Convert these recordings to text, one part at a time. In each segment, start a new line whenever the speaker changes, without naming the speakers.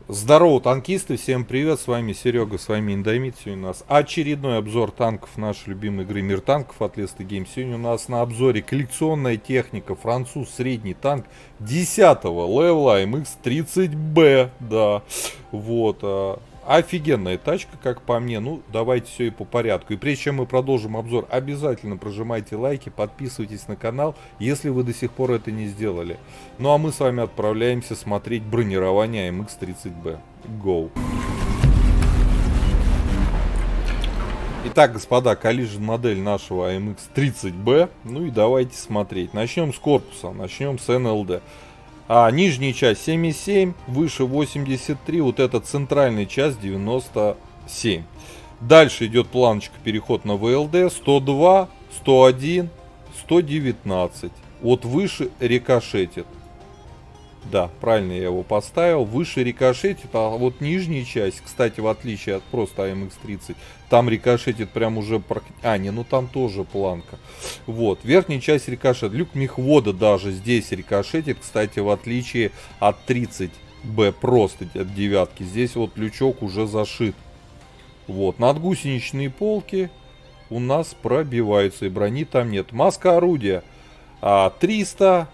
Здорово, танкисты, всем привет, с вами Серега, с вами Индомит. Сегодня у нас очередной обзор танков нашей любимой игры Мир танков от Леста Гейм. Сегодня у нас на обзоре коллекционная техника, француз средний танк 10-го левела MX-30B, да, вот, офигенная тачка, как по мне. Ну, давайте все и по порядку. И прежде чем мы продолжим обзор, обязательно прожимайте лайки, подписывайтесь на канал, если вы до сих пор это не сделали. Ну, а мы с вами отправляемся смотреть бронирование MX-30B. Go! Итак, господа, collision модель нашего MX-30B. Ну и давайте смотреть. Начнем с корпуса, начнем с НЛД. Нижняя часть 77, выше 83, вот эта центральная часть 97. Дальше идет планочка, переход на ВЛД 102, 101, 119. Вот выше рикошетит. Да, правильно я его поставил. Выше рикошетит, а вот нижняя часть, кстати, в отличие от просто АМХ-30, там рикошетит прям уже... ну там тоже планка. Вот, верхняя часть рикошет. Люк мехвода даже здесь рикошетит, кстати, в отличие от 30Б, просто от девятки. Здесь вот лючок уже зашит. Вот, надгусеничные полки у нас пробиваются, и брони там нет. Маска орудия 300...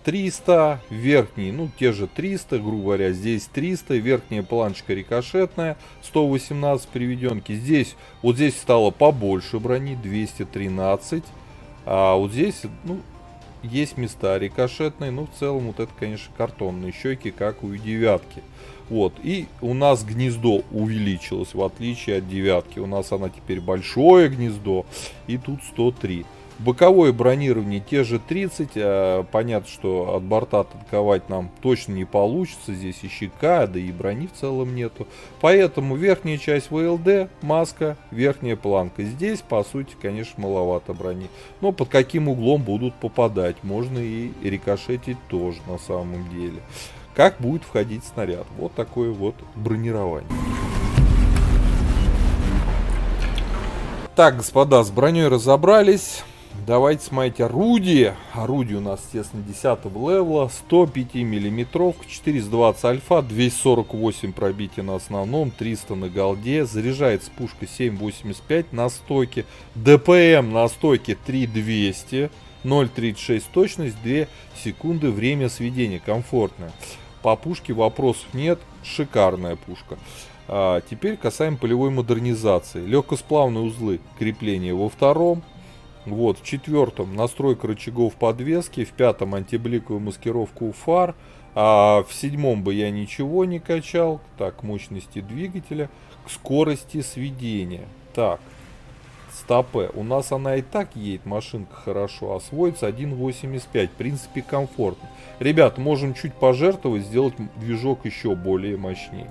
300, верхний, ну те же 300, грубо говоря, здесь 300, верхняя планочка рикошетная, 118 приведенки, здесь, вот здесь стало побольше брони, 213, а вот здесь, ну, есть места рикошетные, но в целом вот это, конечно, картонные щеки, как у девятки. Вот, и у нас гнездо увеличилось, в отличие от девятки, у нас она теперь большое гнездо, и тут 103. Боковое бронирование те же 30, понятно, что от борта атаковать нам точно не получится, здесь и щека, да и брони в целом нету. Поэтому верхняя часть ВЛД, маска, верхняя планка. Здесь, по сути, конечно, маловато брони. Но под каким углом будут попадать, можно и рикошетить тоже на самом деле. Как будет входить снаряд. Вот такое вот бронирование. Так, господа, с броней разобрались. Давайте смотреть орудие. Орудие у нас, естественно, 10-го левела, 105 миллиметровка, 420 альфа, 248 пробития на основном, 300 на голде. Заряжается пушка 7,85 на стойке. ДПМ на стойке 3200, 0,36 точность, 2 секунды время сведения. Комфортная. По пушке вопросов нет. Шикарная пушка. Теперь касаемо полевой модернизации. Легкосплавные узлы крепления во втором. Вот, в четвертом настройка рычагов подвески, в пятом антибликовая маскировка у фар, а в седьмом бы я ничего не качал. Так, мощности двигателя, к скорости сведения. Так, стопе, у нас она и так едет, машинка хорошо, освоится 1.85, в принципе комфортно. Ребят, можем чуть пожертвовать, сделать движок еще более мощнее.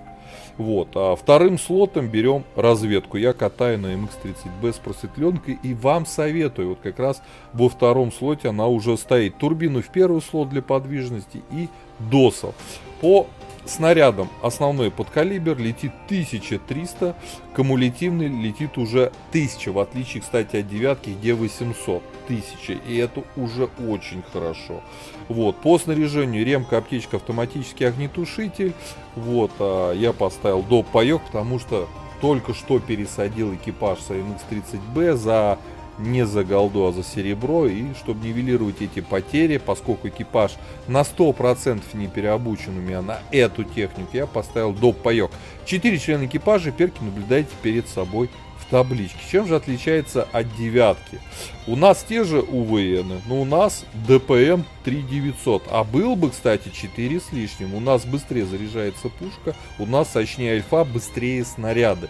Вот, а вторым слотом берем разведку. Я катаю на MX-30B с просветленкой и вам советую. Вот как раз во втором слоте она уже стоит. Турбину в первый слот для подвижности и досов. По снарядам основной подкалибр летит 1300, кумулятивный летит уже 1000, в отличие, кстати, от девятки, где 800. 1000, и это уже очень хорошо. Вот, по снаряжению ремка, аптечка, автоматический огнетушитель. Вот, я поставил доп. Паёк, потому что только что пересадил экипаж с MX-30B не за голду, а за серебро, и чтобы нивелировать эти потери, поскольку экипаж на 100% не переобучен у меня на эту технику, я поставил доп. Паёк. 4 члена экипажа, перки наблюдайте перед собой в табличке. Чем же отличается от девятки? У нас те же УВН, но у нас ДПМ 3900, а был бы, кстати, 4 с лишним. У нас быстрее заряжается пушка, у нас сочнее альфа, быстрее снаряды.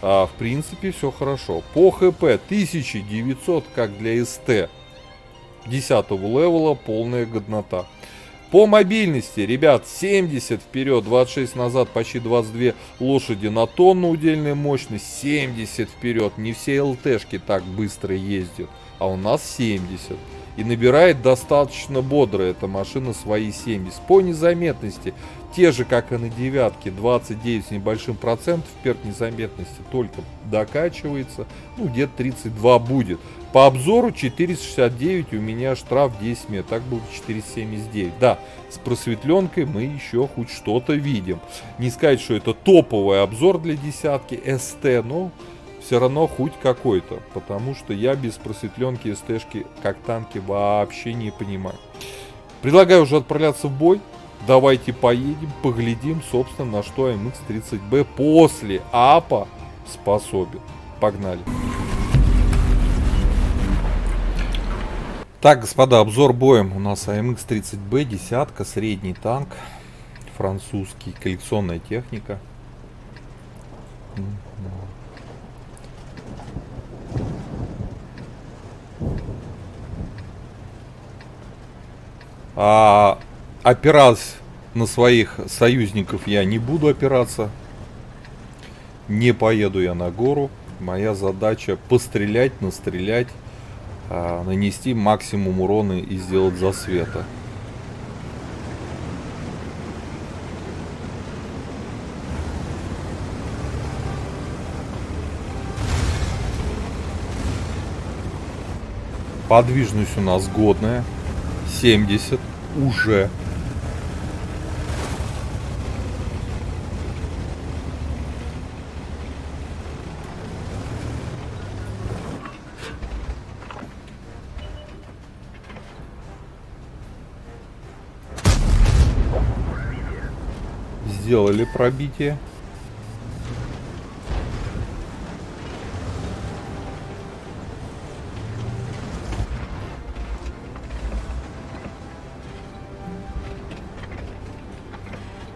В принципе, все хорошо. По ХП 1900, как для СТ 10-го левела, полная годнота. По мобильности, ребят, 70 вперед, 26 назад, почти 22 лошади на тонну удельная мощность, 70 вперед. Не все ЛТшки так быстро ездят, а у нас 70. И набирает достаточно бодро эта машина свои 70. По незаметности, те же, как и на девятке, 29 с небольшим процентов перк незаметности только докачивается. Ну, где-то 32 будет. По обзору 469, у меня штраф 10 метров. Так было 479. Да, с просветленкой мы еще хоть что-то видим. Не сказать, что это топовый обзор для десятки СТ, но все равно хоть какой-то. Потому что я без просветленки СТшки как танки вообще не понимаю. Предлагаю уже отправляться в бой. Давайте поедем, поглядим, собственно, на что MX-30B после АПа способен. Погнали. Так, господа, обзор боем. У нас AMX-30B, десятка, средний танк, французский, коллекционная техника. Опираться на своих союзников я не буду опираться. Не поеду я на гору. Моя задача пострелять, настрелять, нанести максимум урона и сделать засвета. Подвижность у нас годная. 70 уже. Сделали пробитие.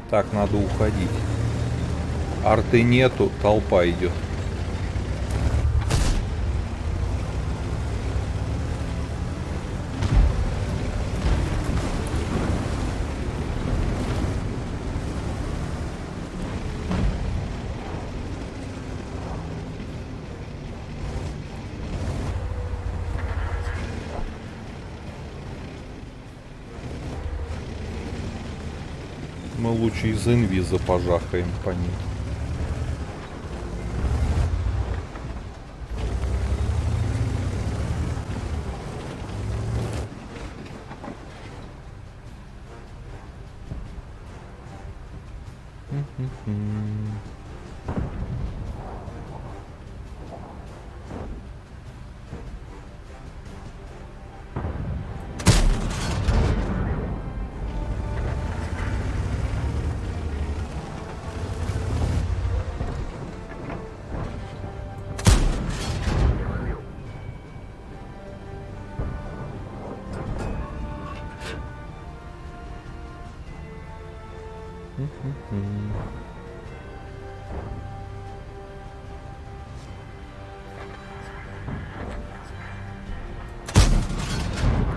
Так, надо уходить. Арты нету, толпа идет. Мы лучше из инвиза пожахаем по ним.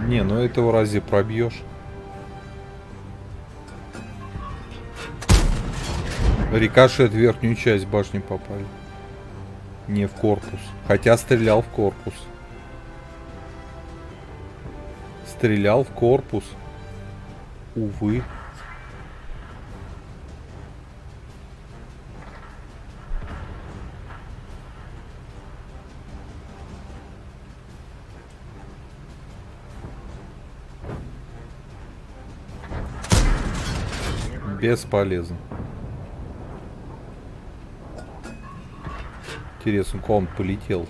Не, ну этого разве пробьешь? Рикошет в верхнюю часть башни попали. Не в корпус. Хотя стрелял в корпус. Стрелял в корпус. Увы. Бесполезно. Интересно, куда он полетел?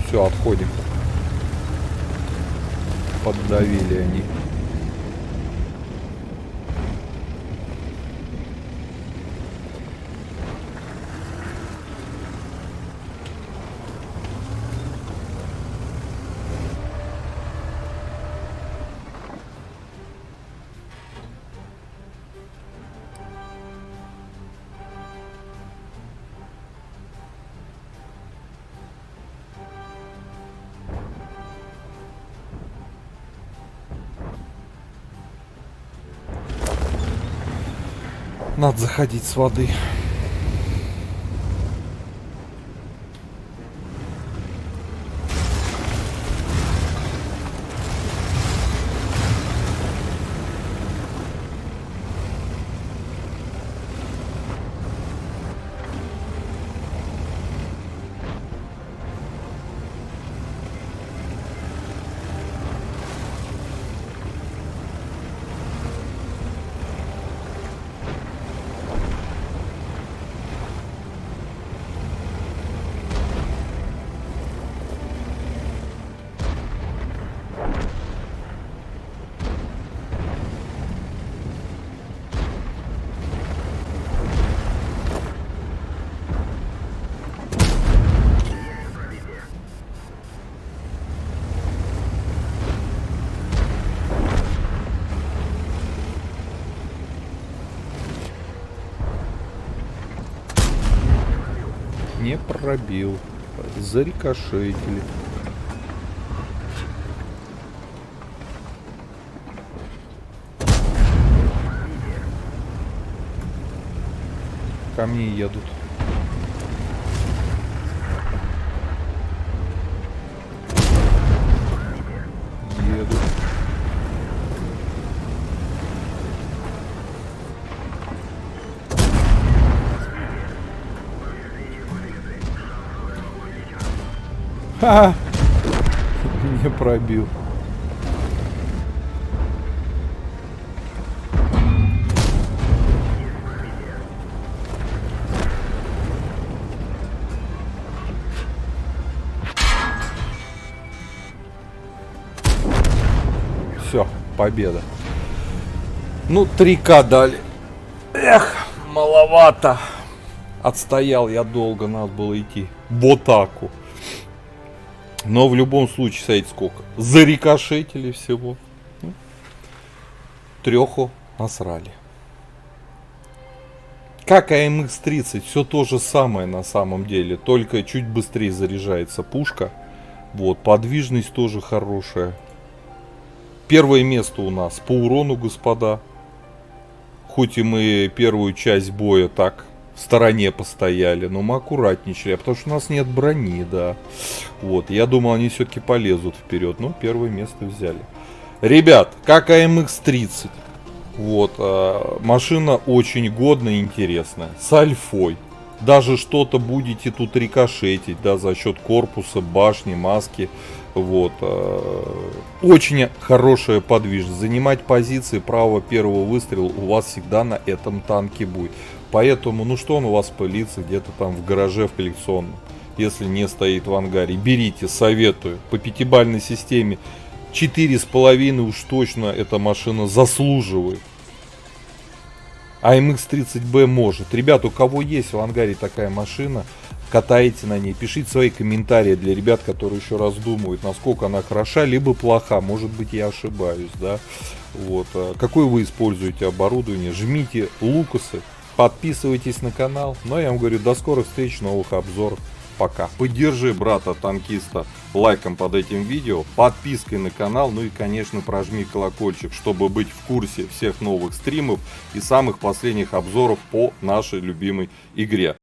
Все, отходим. Поддавили они. Надо заходить с воды. Не пробил. Зарикошетили. Ко мне едут. Едут. Ха! Не пробил. Все, победа. Ну, 3К дали. Эх, маловато. Отстоял я долго, надо было идти в атаку. Но в любом случае, смотрите, сколько. Зарикошетили всего. Треху насрали. Как АМХ-30, все то же самое на самом деле. Только чуть быстрее заряжается пушка. Вот, подвижность тоже хорошая. Первое место у нас по урону, господа. Хоть и мы первую часть боя так в стороне постояли, но мы аккуратничали, потому что у нас нет брони, да. Вот, я думал, они все-таки полезут вперед, но первое место взяли. Ребят, как АМХ-30. Вот, машина очень годная и интересная, с альфой. Даже что-то будете тут рикошетить, да, за счет корпуса, башни, маски. Вот, очень хорошая подвижность. Занимать позиции правого первого выстрела у вас всегда на этом танке будет. Поэтому, ну что он у вас пылится где-то там в гараже в коллекционном, если не стоит в ангаре. Берите, советую. По пятибалльной системе 4,5 уж точно эта машина заслуживает. АМХ-30Б может. Ребят, у кого есть в ангаре такая машина, катаете на ней, пишите свои комментарии для ребят, которые еще раздумывают, насколько она хороша, либо плоха. Может быть, я ошибаюсь, да. Вот. Какое вы используете оборудование? Жмите лукасы, подписывайтесь на канал. Ну, я вам говорю, до скорых встреч, новых обзоров. Пока. Поддержи брата-танкиста лайком под этим видео, подпиской на канал, ну и, конечно, прожми колокольчик, чтобы быть в курсе всех новых стримов и самых последних обзоров по нашей любимой игре.